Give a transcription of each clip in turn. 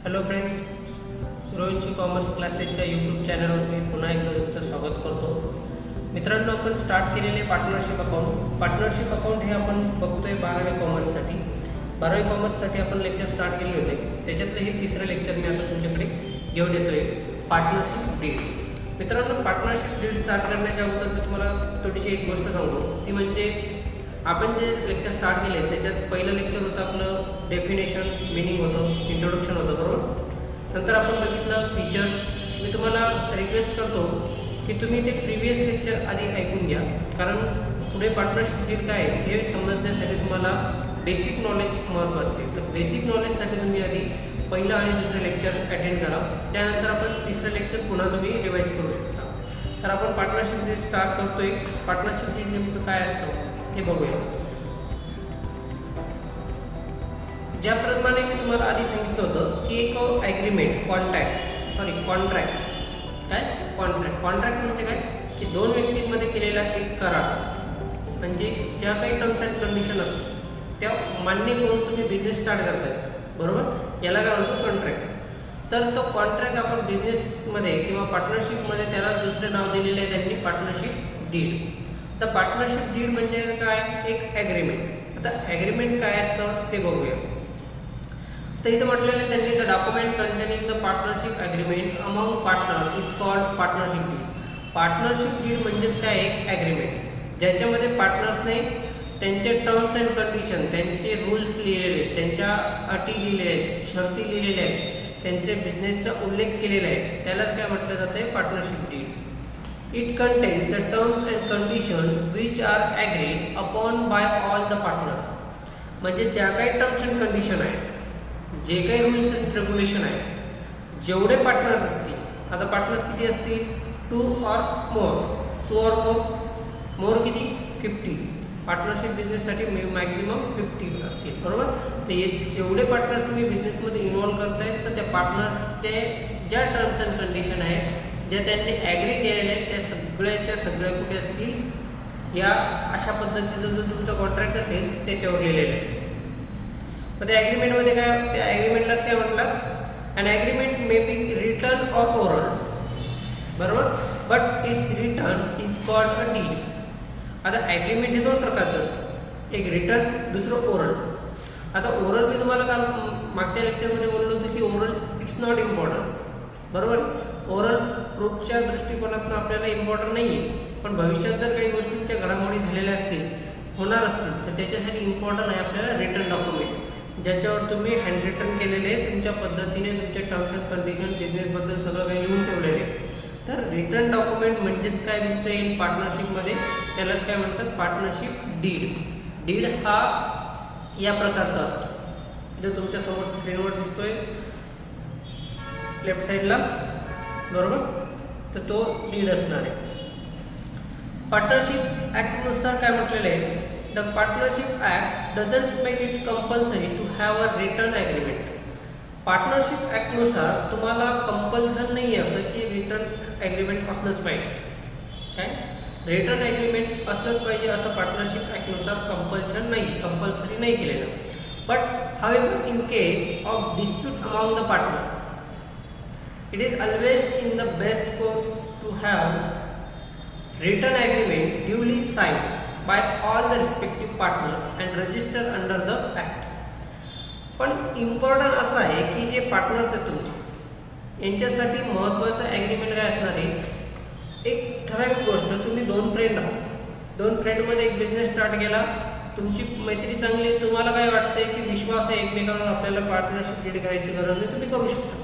Hello friends, Survanshi commerce क्लासेसच्या YouTube चॅनलवर मी पुन्हा एकदा तुमचं स्वागत करतो. मित्रांनो, आपण स्टार्ट केलेले पार्टनरशिप अकाउंट हे आपण बघतोय 12वी कॉमर्ससाठी. 12वी कॉमर्ससाठी आपण लेक्चर स्टार्ट केले होते. त्याच्यातलं हे तिसरं लेक्चर मी आता तुमच्याकडे घेऊन येतोय, पार्टनरशिप डीड. मित्रांनो, पार्टनरशिप डीड स्टार्ट करण्याच्या अगोदर मी तुम्हाला थोडीशी एक गोष्ट सांगतो. ती म्हणजे आपण जे लेक्चर स्टार्ट केले त्याच्यात पहिलं लेक्चर होतं आपलं डेफिनेशन, मिनिंग होतं, इंट्रोडक्शन होतं, बरोबर. नंतर आपण बघितलं फीचर्स. मी तुम्हाला रिक्वेस्ट करतो की तुम्ही ते प्रिव्हियस लेक्चर आधी ऐकून घ्या, कारण पुढे पार्टनरशिप डीड काय हे समजण्यासाठी तुम्हाला बेसिक नॉलेज महत्त्वाचं आहे. तर बेसिक नॉलेजसाठी तुम्ही आधी पहिलं आणि दुसरं लेक्चर अटेंड करा. त्यानंतर आपण तिसरं लेक्चर पुन्हा तुम्ही रिवाईज करू शकता. तर आपण पार्टनरशिप डीड स्टार्ट करतोय. पार्टनरशिप डीड नेमकं काय असतं हे बघूया. ज्याप्रमाणे मी तुम्हाला आधी सांगितलं होतं की एक ॲग्रीमेंट, कॉन्ट्रॅक्ट म्हणजे काय की दोन व्यक्तींमध्ये केलेला एक करार, म्हणजे ज्या काही टर्म्स अँड कंडिशन असतात त्या मान्य करून तुम्ही बिझनेस स्टार्ट करताय, बरोबर. याला काय म्हणतो, कॉन्ट्रॅक्ट. तर तो कॉन्ट्रॅक्ट आपण बिझनेसमध्ये किंवा पार्टनरशिपमध्ये त्याला दुसरे नाव दिलेले आहे त्यांनी, पार्टनरशिप डीड. तर पार्टनरशिप डीड म्हणजे काय, एक ॲग्रीमेंट. आता ॲग्रीमेंट काय असतं ते बघूया. तर इथं म्हटलेलं आहे त्यांनी, the document containing the partnership agreement among partners is called partnership deed. Partnership deed म्हणजेच काय, एक ॲग्रीमेंट ज्याच्यामध्ये पार्टनर्सने त्यांचे टर्म्स अँड कंडिशन, त्यांचे रूल्स लिहिलेले आहेत, त्यांच्या अटी लिहिलेल्या आहेत, शर्ती लिहिलेल्या आहेत, त्यांचे बिझनेसचा उल्लेख केलेला आहे, त्यालाच काय म्हटलं जातं आहे, partnership deed. It contains the terms and conditions which are agreed upon by all the partners. म्हणजे ज्या काही टर्म्स अँड कंडिशन आहे, जे काही रूल्स अँड रेग्युलेशन आहे, जेवढे पार्टनर्स असतील, आता पार्टनर्स किती असतील, 2 or more किती, 50. पार्टनरशिप बिझनेससाठी मॅक्झिमम 50 असतील, बरोबर. तर हे जेवढे पार्टनर्स तुम्ही बिझनेसमध्ये इन्व्हॉल्व करतायत, तर त्या पार्टनर्सचे ज्या टर्म्स अँड कंडिशन आहे, जे त्यांनी ॲग्री केलेले आहेत, त्या सगळ्या कुठे असतील, या अशा पद्धतीचं जो तुमचा कॉन्ट्रॅक्ट असेल त्याच्यावर लिहिलेलं असते. मग त्या ॲग्रीमेंटमध्ये काय, त्या ॲग्रीमेंटलाच काय म्हणतात, an agreement may be written or oral, बरोबर, but it's written is called a deed. आता ॲग्रीमेंट हे 2 प्रकारचं असतं, एक रिटन, दुसरं ओरल. आता ओरल मी तुम्हाला काल मागच्या लेक्चरमध्ये बोललो होतो की ओरल इट्स नॉट इम्पॉर्टंट, बरोबर. ओरल प्रूफच्या दृष्टिकोनातून आपल्याला इम्पॉर्टंट नाही आहे, पण भविष्यात जर काही गोष्टींच्या घडामोडी झालेल्या असतील, होणार असतील, तर त्याच्यासाठी इम्पॉर्टंट आहे आपल्याला रिटन डॉक्युमेंट, ज्याच्यावर तुम्ही हँड रिटन केलेले तुमच्या पद्धतीने तुमचे टर्म्स अँड कंडिशन, बिझनेसबद्दल सगळं काही लिहून ठेवलेले. तर रिटन डॉक्युमेंट म्हणजेच काय तुमचं येईल पार्टनरशिपमध्ये, त्यालाच काय म्हणतात, पार्टनरशिप डीड. डीड हा या प्रकारचा असतो, जो तुमच्यासमोर स्क्रीनवर दिसतोय लेफ्ट साईडला, बरोबर. तर तो डीड असणार आहे. पार्टनरशिप ॲक्टनुसार काय म्हटलेलं आहे, the partnership act doesn't make it compulsory to have a return agreement. Partnership ॲक्टनुसार तुम्हाला कंपल्सन नाही आहे असं की रिटर्न ॲग्रीमेंट असलंच पाहिजे. काय, रिटर्न ॲग्रीमेंट असलंच पाहिजे असं पार्टनरशिप ॲक्टनुसार कंपल्सरी नाही केलेलं. But however in case of dispute among the partner, it is always in the best course to have written agreement duly signed by all the respective partners and registered under the act. पण important असं आहे की जे partners आहेत तुमचे, यांच्यासाठी महत्त्वाचं agreement काय असणार आहे, एक ठराविक गोष्ट, तुम्ही 2 फ्रेंड आहात, 2 फ्रेंडमध्ये एक बिझनेस स्टार्ट केला, तुमची मैत्री चांगली, तुम्हाला काय वाटतंय की विश्वास आहे एकमेकांवर, आपल्याला पार्टनरशिप डीड करायची गरज नाही, तुम्ही करू शकता.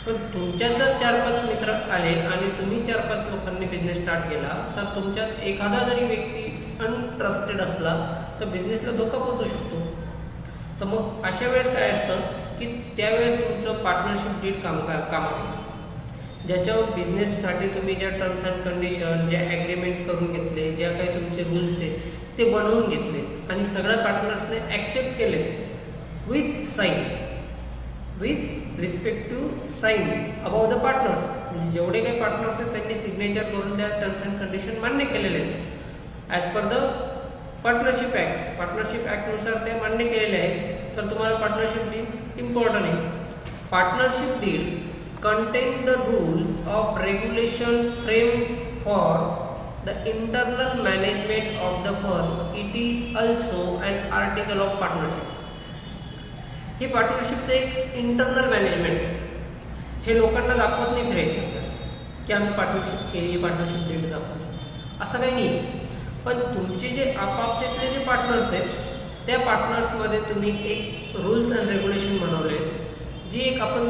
पण तुमच्यात जर 4-5 मित्र आले आणि तुम्ही 4-5 लोकांनी बिझनेस स्टार्ट केला, तर तुमच्यात एखादा जरी व्यक्ती अनट्रस्टेड असला तर बिझनेसला धोका पोहोचू शकतो. तर मग अशा वेळेस काय असतं की त्यावेळेस तुमचं पार्टनरशिप डीड कामात, ज्याच्यावर बिझनेससाठी तुम्ही ज्या टर्म्स अँड कंडिशन, ज्या ॲग्रीमेंट करून घेतले, ज्या काही तुमचे रूल्स आहेत ते बनवून घेतले आणि सगळ्या पार्टनर्सने ॲक्सेप्ट केले with respect to sign about the partners. म्हणजे जेवढे काही पार्टनर्स आहेत त्यांनी सिग्नेचर करून त्या टर्म्स अँड कंडिशन मान्य केलेले आहेत as per the partnership act. Partnership ॲक्टनुसार ते मान्य केलेले आहेत, तर तुम्हाला पार्टनरशिप डीड इम्पॉर्टंट आहे. Partnership deed contain the rules of regulation frame for the internal management of the firm. It is also an article of partnership. हे पार्टनरशिपचं एक इंटरनल मॅनेजमेंट आहे. हे लोकांना दाखवत नाही फिरायचं की आम्ही पार्टनरशिप केली, पार्टनरशिप डेट दाखवली, असं काही नाही. पण तुमचे जे आपापसातले जे पार्टनर्स आहेत त्या पार्टनर्समध्ये तुम्ही एक रूल्स अँड रेग्युलेशन बनवले, जी एक आपण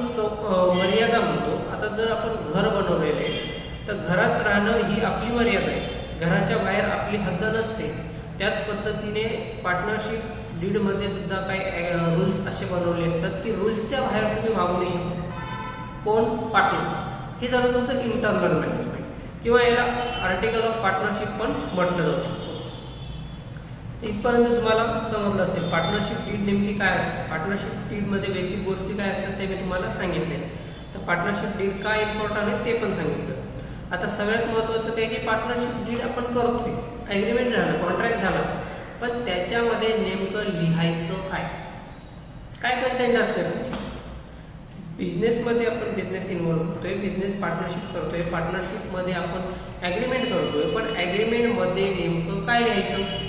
मर्यादा म्हणतो. आता जर आपण घर बनवलेलं आहे तर घरात राहणं ही आपली मर्यादा आहे, घराच्या बाहेर आपली हद्द नसते. त्याच पद्धतीने पार्टनरशिप डीडमध्ये सुद्धा काही रूल्स असे बनवले असतात की रूल्सच्या बाहेर तुम्ही वागू नाही शकता. कोण? पार्टनर्स. हे झालं तुमचं इंटरनल मॅनेजमेंट किंवा याला आर्टिकल ऑफ पार्टनरशिप पण म्हटलं जाऊ शकतो. इथपर्यंत तुम्हाला समजलं असेल पार्टनरशिप डीड नेमकी काय असते. पार्टनरशिप डीडमध्ये बेसिक गोष्टी काय असतात ते मी तुम्हाला सांगितले. तर पार्टनरशिप डीड काय इम्पॉर्टंट आहे ते पण सांगितलं. आता सगळ्यात महत्त्वाचं काय की पार्टनरशिप डीड आपण करतोय, ॲग्रीमेंट झालं, कॉन्ट्रॅक्ट झाला, पण त्याच्यामध्ये नेमकं लिहायचं काय, काय कंटेंट असतं त्याची. बिझनेसमध्ये आपण बिझनेस इन्व्हॉल्व करतोय, बिझनेस पार्टनरशिप करतोय, पार्टनरशिपमध्ये आपण ॲग्रीमेंट करतोय, पण ॲग्रीमेंटमध्ये नेमकं काय लिहायचं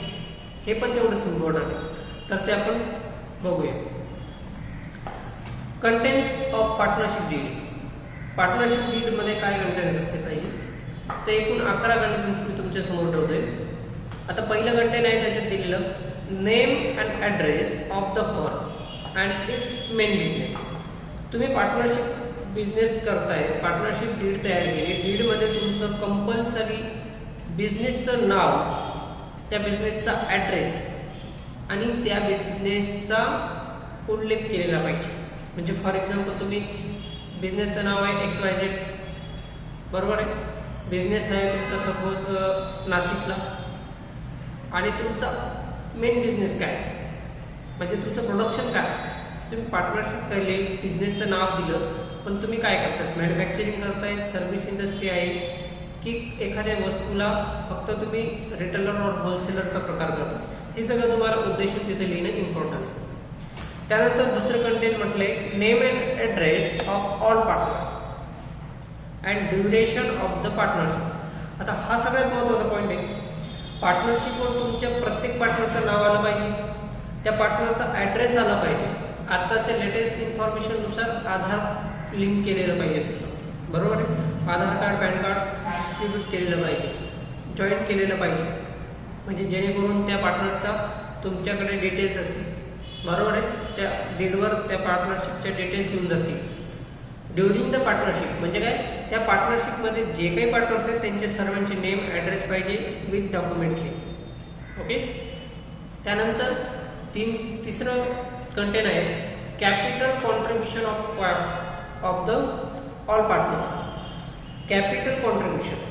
हे पण तेवढंच इम्पॉर्टंट आहे. तर ते आपण बघूया. Contents of partnership deed. Partnership डीडमध्ये काय कंटेंट्स असते पाहिजे, तर एकूण 11 कंटेंट्स मी तुमच्यासमोर ठेवतोय. आता पहिलं कंटेंट आहे त्याच्यात दिलेलं name and address of the firm and it's main business. तुम्ही पार्टनरशिप बिझनेस करताय, पार्टनरशिप डीड तयार केली, डीडमध्ये तुमचं कंपल्सरी बिझनेसचं नाव, त्या बिझनेसचा ॲड्रेस आणि त्या बिझनेसचा उल्लेख केलेला पाहिजे. म्हणजे फॉर एक्झाम्पल तुम्ही बिझनेसचं नाव आहे XYZ, बरोबर आहे. बिझनेस आहे तुमचा सपोज नाशिकला आणि तुमचा मेन बिझनेस काय, म्हणजे तुमचं प्रोडक्शन काय. तुम्ही पार्टनरशिप केली, बिझनेसचं नाव दिलं, पण तुम्ही काय करतात, मॅन्युफॅक्चरिंग करतायत, सर्व्हिस इंडस्ट्री आहे की एखाद्या वस्तूला फक्त तुम्ही रिटेलर और होलसेलरचा प्रकार करता. हे सगळं तुम्हाला उद्देशून तिथे लिहिणं इम्पॉर्टंट आहे. त्यानंतर दुसरं कंटेंट म्हटलंय name and address of all partners and duration of the partnership. आता हा सगळ्यात महत्त्वाचा पॉईंट आहे. पार्टनरशिपवर तुमच्या प्रत्येक पार्टनरचं नाव आलं पाहिजे, त्या पार्टनरचा ॲड्रेस आला पाहिजे, आत्ताच्या लेटेस्ट इन्फॉर्मेशननुसार आधार लिंक केलेलं पाहिजे त्याचं, बरोबर आहे. आधार कार्ड, पॅन कार्ड डिस्ट्रीब्यूट केलेलं पाहिजे, जॉईंट केलेलं पाहिजे, म्हणजे जेणेकरून त्या पार्टनरचा तुमच्याकडे डिटेल्स असतील, बरोबर आहे. त्या डीडवर त्या पार्टनरशिपच्या डिटेल्स येऊन जातील. ड्युरिंग द पार्टनरशिप म्हणजे काय, त्या पार्टनरशिपमध्ये जे काही पार्टनर्स आहेत त्यांचे सर्वांचे नेम ॲड्रेस पाहिजे विथ डॉक्युमेंटली. ओके. त्यानंतर तिसरं कंटेंट आहे capital contribution of the all partners. Capital contribution,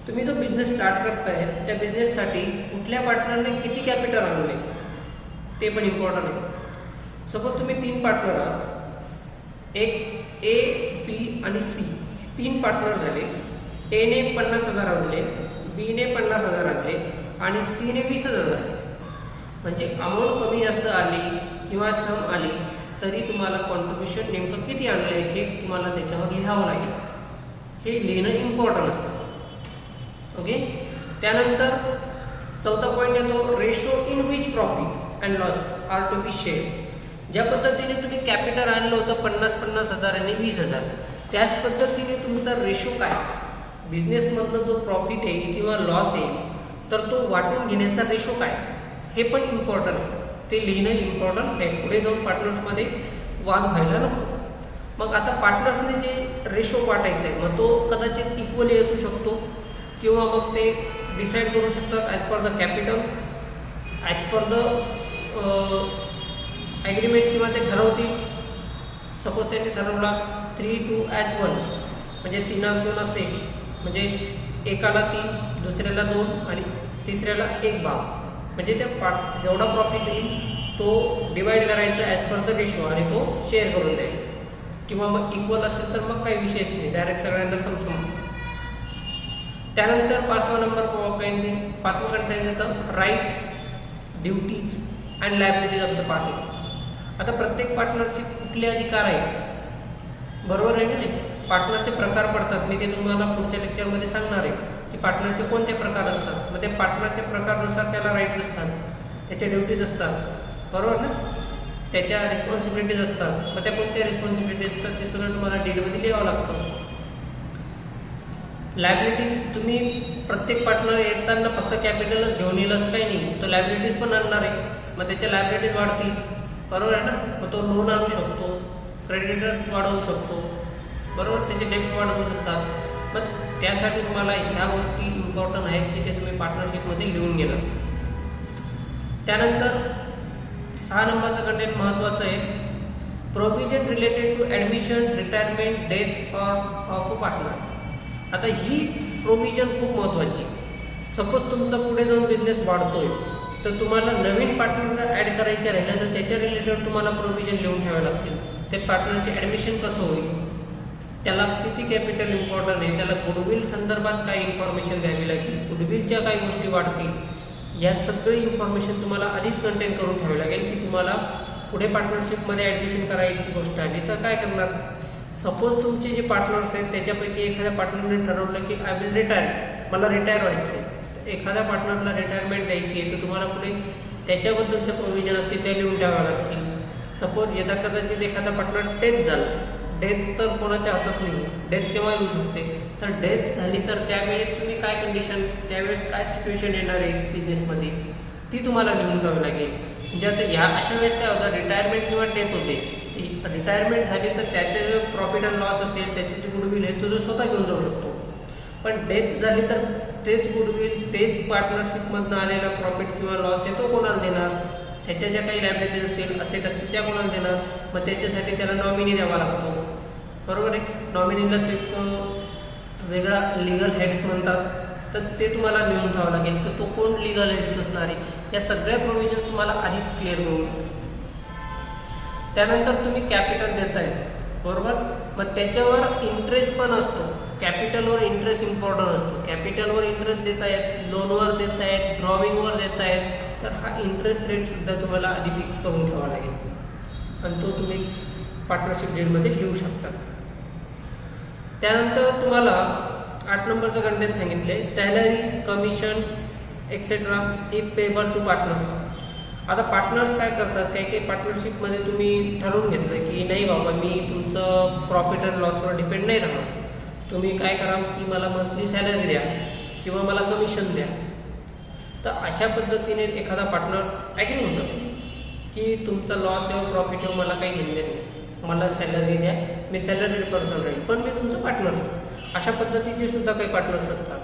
तुम्ही जो बिझनेस स्टार्ट करताय त्या बिझनेससाठी कुठल्या पार्टनरने किती कॅपिटल आणले ते पण इम्पॉर्टंट आहे. सपोज तुम्ही 3 पार्टनर आहात, एक A, B आणि C, 3 पार्टनर झाले. A ने 50,000 आणले, B ने 50,000 आणले आणि C ने 20,000 आणले. म्हणजे अमाऊंट कमी जास्त आली किंवा सम आली तरी तुम्हाला कॉन्ट्रीब्युशन नेमकं किती आणलं हे तुम्हाला त्याच्यावर लिहावं लागेल. हे लिहिणं इम्पॉर्टंट असतं. ओके. त्यानंतर चौथा पॉईंट येतो ratio in which profit and loss are to be share. ज्या पद्धतीने तुम्ही कॅपिटल आणलं होतं 50,000 आणि 20,000, त्याच पद्धतीने तुमचा रेशो काय, बिझनेसमधनं जो प्रॉफिट येईल किंवा लॉस येईल तर तो वाटून घेण्याचा रेशो काय, हे पण इम्पॉर्टंट आहे. ते लिहिणं इम्पॉर्टंट आहे, पुढे जाऊन पार्टनर्समध्ये वाद व्हायला नको. मग आता पार्टनर्सने जे रेशो वाटायचं आहे मग तो कदाचित इक्वली असू शकतो किंवा मग ते डिसाईड करू शकतात as per the capital, as per the agreement किंवा ते ठरवतील. सपोज त्यांनी ठरवला 3:2:1 म्हणजे 3:2 म्हणजे एकाला 3, दुसऱ्याला 2 आणि तिसऱ्याला 1 भाग, म्हणजे त्या जेवढा प्रॉफिट येईल तो डिवाईड करायचा ॲज पर द रेशो आणि तो शेअर करून द्यायचा. किंवा मग इक्वल असेल तर मग काही विषयच नाही, डायरेक्ट सगळ्यांना समसम. त्यानंतर 5वा कंटेंट येतं right, duties and liabilities of the partners. आता प्रत्येक पार्टनरचे कुठले अधिकार आहेत बरोबर आहे की नाही? पार्टनरचे प्रकार पडतात, मी ते तुम्हाला पुढच्या लेक्चरमध्ये सांगणार आहे की पार्टनरचे कोणते प्रकार असतात. मग ते पार्टनरच्या प्रकारानुसार त्याला राईट्स असतात, त्याच्या ड्युटीज असतात, बरोबर ना, त्याच्या रिस्पॉन्सिबिलिटीज असतात. मग त्या कोणत्या रिस्पॉन्सिबिलिटीज असतात ते सगळं तुम्हाला डीलमध्ये लिहावं लागतं. लायबिलिटीज तुम्ही प्रत्येक पार्टनर येताना फक्त कॅपिटलच घेऊन येईल असं काही नाही, तो लायबिलिटीज पण आणणार आहे. मग त्याच्या लायबिलिटीज वाढतील, बरोबर आहे ना. मग तो लोन आणू शकतो, क्रेडिटर्स वाढवू शकतो, बरोबर, त्याचे डेब्ट वाढवू शकतात. मग त्यासाठी तुम्हाला ह्या गोष्टी इम्पॉर्टंट आहेत की ते तुम्ही पार्टनरशिपमध्ये लिहून घेणार. त्यानंतर 6 नंबरचं कंटेंट महत्त्वाचं आहे, provision related to admission, retirement, death of a partner. आता ही प्रोव्हिजन खूप महत्त्वाची. सपोज तुमचा पुढे जाऊन बिझनेस वाढतोय तर तुम्हाला नवीन पार्टनर जर ॲड करायचे राहिले तर त्याच्या रिलेटेड तुम्हाला प्रोव्हिजन लिहून ठेवावे लागतील. ते पार्टनरचे ॲडमिशन कसं होईल, त्याला किती कॅपिटल इम्पॉर्टंट आहे, त्याला गुडविल संदर्भात काही इन्फॉर्मेशन द्यावी लागेल, गुडविलच्या काही गोष्टी वाढतील, या सगळी इन्फॉर्मेशन तुम्हाला आधीच कंटेन करून ठेवावी लागेल की तुम्हाला पुढे पार्टनरशिपमध्ये ॲडमिशन करायची गोष्ट आली तर काय करणार. सपोज तुमचे जे पार्टनर्स आहेत त्याच्यापैकी एखाद्या पार्टनरने ठरवलं की आय विल रिटायर, मला रिटायर व्हायचं आहे, तर एखाद्या पार्टनरला रिटायरमेंट द्यायची आहे तर तुम्हाला पुढे त्याच्याबद्दलचे प्रोव्हिजन असतील ते लिहून ठेवावं लागतील. सपोज यथा कदाचित एखादा पार्टनर डेथ झाला, डेथ तर कोणाच्या हातात नाही, डेथ केव्हा येऊ शकते, तर डेथ झाली तर त्यावेळेस तुम्ही काय कंडिशन, त्यावेळेस काय सिच्युएशन येणार आहे बिझनेसमध्ये ती तुम्हाला लिहून ठेवावी लागेल. म्हणजे आता ह्या अशा वेळेस काय होतं, रिटायरमेंट किंवा डेथ होते, रिटायरमेंट झाली तर त्याचे जे प्रॉफिट अँड लॉस असेल, त्याचे जे गुडविल आहे तो जो स्वतः घेऊन जाऊ शकतो. पण डेथ झाली तर तेच गुडविल, तेच पार्टनरशिपमधनं आलेला प्रॉफिट किंवा लॉस आहे तो कोणाला देणार, त्याच्या ज्या काही लायबिलिटीज असतील, असेट असतील त्या कोणाला देणार. मग त्याच्यासाठी त्याला नॉमिनी द्यावा लागतो, बरोबर आहे. नॉमिनीलाच एक वेगळा लिगल हेड्स म्हणतात, तर ते तुम्हाला लिहून ठेवावं लागेल, तर तो कोण लिगल हेड्स असणार आहे. या सगळ्या प्रोव्हिजन्स तुम्हाला आधीच क्लिअर करून. त्यानंतर तुम्ही कॅपिटल देताय, बरोबर, मग त्याच्यावर इंटरेस्ट पण असतो. कॅपिटलवर इंटरेस्ट इम्पॉर्टंट असतो. कॅपिटलवर इंटरेस्ट देतायत, लोनवर देतायत, ड्रॉविंगवर देतायत, तर हा इंटरेस्ट रेटसुद्धा तुम्हाला आधी फिक्स करून ठेवावा लागेल आणि तो तुम्ही पार्टनरशिप डीडमध्ये लिहू शकता. त्यानंतर तुम्हाला 8 नंबरचं कंटेंट सांगितले, salaries, commission etcetera if payable to partners. आता पार्टनर्स काय करतात, काही काही पार्टनरशिपमध्ये तुम्ही ठरवून घेतलं की नाही बाबा मी तुमचं प्रॉफिट अँड लॉसवर डिपेंड नाही राहणार, तुम्ही काय करा की मला मंथली सॅलरी द्या किंवा मला कमिशन द्या. तर अशा पद्धतीने एखादा पार्टनर ॲग्री होऊन जातो की तुमचा लॉस येऊ प्रॉफिट येऊ मला काही घेणं नाही, मला सॅलरी द्या, मी सॅलरीड पर्सन राहील पण मी तुमचं पार्टनर आहे. अशा पद्धतीचे सुद्धा काही पार्टनर्स असतात.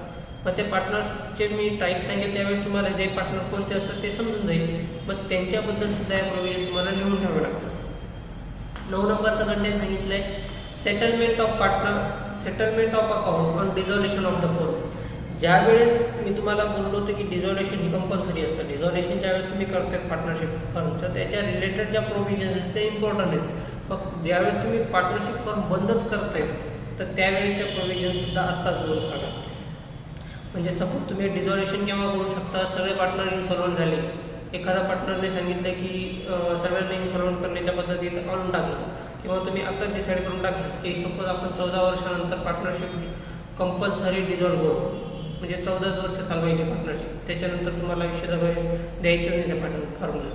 मग त्या पार्टनर्सचे मी टाईप सांगेल त्यावेळेस तुम्हाला जे पार्टनर कोणते असतात ते समजून जाईल. मग त्यांच्याबद्दल सुद्धा या प्रोव्हिजन तुम्हाला लिहून ठेवावं लागतं. 9 नंबरचं कंटेंट सांगितलं आहे, settlement of partner, settlement of account on dissolution of the firm. ज्यावेळेस मी तुम्हाला बोललो होतो की डिझॉल्युशन ही कंपल्सरी असतं, डिझॉल्युशन ज्यावेळेस तुम्ही करतात पार्टनरशिप फर्मचं त्याच्या रिलेटेड ज्या प्रोव्हिजन्स ते इम्पॉर्टंट आहेत. मग ज्यावेळेस तुम्ही पार्टनरशिप फर्म बंदच करताय तर त्यावेळेच्या प्रोव्हिजनसुद्धा आत्ताच बोलू नका. म्हणजे सपोज तुम्ही डिझॉल्युशन केव्हा करू शकता, सगळे पार्टनर इन्सॉल्वंट झाले, एखादा पार्टनरने सांगितलं की सर्वांना इन्सॉल्वंट करण्याच्या पद्धतीत आणून टाकलं किंवा तुम्ही आता डिसाईड करून टाकलं की सपोज आपण 14 वर्षानंतर पार्टनरशिप कंपल्सरी डिझॉल्व करू, म्हणजे 14 वर्ष चालवायची पार्टनरशिप, त्याच्यानंतर तुम्हाला आयुष्य द्यायचं नाही त्या पार्टनर फर्मला.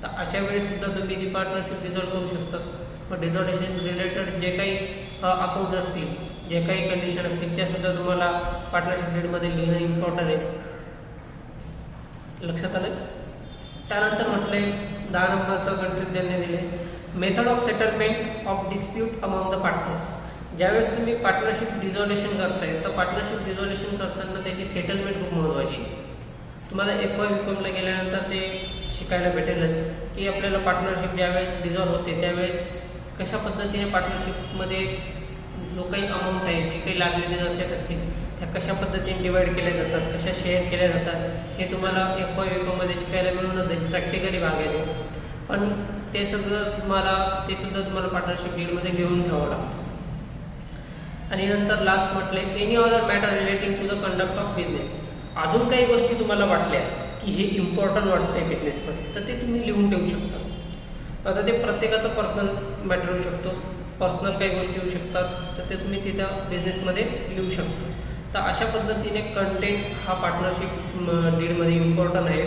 तर अशा वेळेससुद्धा तुम्ही ती पार्टनरशिप डिझॉल्व करू शकतात. मग डिझॉल्युशन रिलेटेड जे काही अकाउंट असतील, जे काही कंडिशन असतील त्यासुद्धा तुम्हाला पार्टनरशिप डीडमध्ये लिहिणं इम्पॉर्टंट आहे. लक्षात आलं. त्यानंतर म्हटलंय 10 नंबरचं कंटेंट त्यांनी दिले, method of settlement of dispute among the partners. ज्यावेळेस तुम्ही पार्टनरशिप डिझॉल्युशन करताय तर पार्टनरशिप डिझॉल्युशन करताना त्याची सेटलमेंट खूप महत्त्वाची. तुम्हाला FY गेल्यानंतर ते शिकायला भेटेलच की आपल्याला पार्टनरशिप ज्यावेळेस डिझॉल्व होते त्यावेळेस कशा पद्धतीने पार्टनरशिपमध्ये जो काही अमाऊंट आहे, जे काही लायबिलिटीज असेट असतील त्या कशा पद्धतीने डिवाईड केल्या जातात, कशा शेअर केल्या जातात हे तुम्हाला FY शिकायला मिळूनच जाईल, प्रॅक्टिकली भाग आहे. पण ते सगळं ते सुद्धा तुम्हाला पार्टनरशिप डीलमध्ये घेऊन ठेवावं लागतं. आणि नंतर लास्ट म्हटले, any other matter relating to the conduct of business. अजून काही गोष्टी तुम्हाला वाटल्या की हे इम्पॉर्टंट वाटतंय बिझनेसमध्ये तर ते तुम्ही लिहून ठेवू शकता. आता ते प्रत्येकाचं पर्सनल मॅटर होऊ शकतो. पर्सनल काही गोष्टी येऊ शकतात तर ते तुम्ही तिथं बिझनेसमध्ये लिहू शकता. तर अशा पद्धतीने कंटेंट हा पार्टनरशिप डीडमध्ये इम्पॉर्टंट आहे.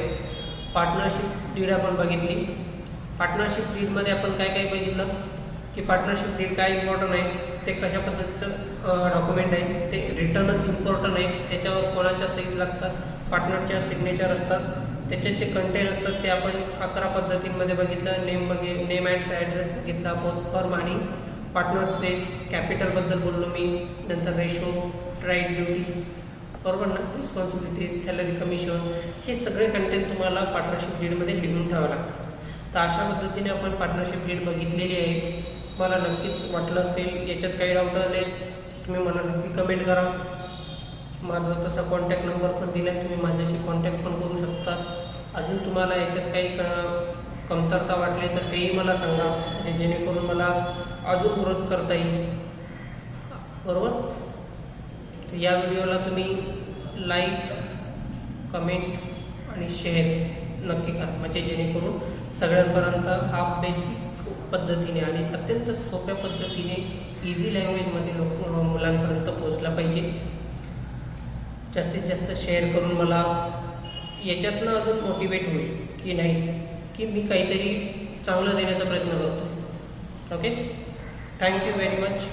पार्टनरशिप डीड आपण बघितली. पार्टनरशिप डीडमध्ये आपण काय काय बघितलं की पार्टनरशिप डीड काय इम्पॉर्टंट आहे, ते कशा पद्धतीचं डॉक्युमेंट आहे, ते रिटर्नच इम्पॉर्टंट आहे, त्याच्यावर कोणाच्या सही लागतात, पार्टनरच्या सिग्नेचर असतात, त्याच्यात जे कंटेंट असतात ते आपण 11 पद्धतींमध्ये बघितलं. नेम अँड ॲड्रेस बघितला आपण, फर्म आणि पार्टनरचे कॅपिटलबद्दल बोललो मी, नंतर रेशो, राईट, ड्युटीज, बरोबर ना, रिस्पॉन्सिबिलिटीज, सॅलरी, कमिशन, हे सगळे कंटेंट तुम्हाला पार्टनरशिप डीडमध्ये लिहून ठेवावं लागतं. तर अशा पद्धतीने आपण पार्टनरशिप डीड बघितलेली आहे. मला नक्कीच वाटलं असेल, याच्यात काही डाऊट आले तुम्ही मला नक्की कमेंट करा. माझा तसा कॉन्टॅक्ट नंबर पण दिला आहे, तुम्ही माझ्याशी कॉन्टॅक्ट पण करू शकता. अजून तुम्हाला याच्यात काही कमतरता वाटली तर तेही मला सांगा, जेणेकरून मला अजून ग्रोथ करता येईल, बरोबर. तर या व्हिडिओला तुम्ही लाईक, कमेंट आणि शेअर नक्की करा, म्हणजे जेणेकरून सगळ्यांपर्यंत हा बेसिक पद्धतीने आणि अत्यंत सोप्या पद्धतीने इझी लँग्वेजमध्ये मुलांपर्यंत पोहोचला पाहिजे. जास्तीत जास्त शेअर करून मला याच्यातनं अजून मोटिवेट होईल की नाही की मी काहीतरी चांगलं देण्याचा प्रयत्न करतो. Okay, thank you very much.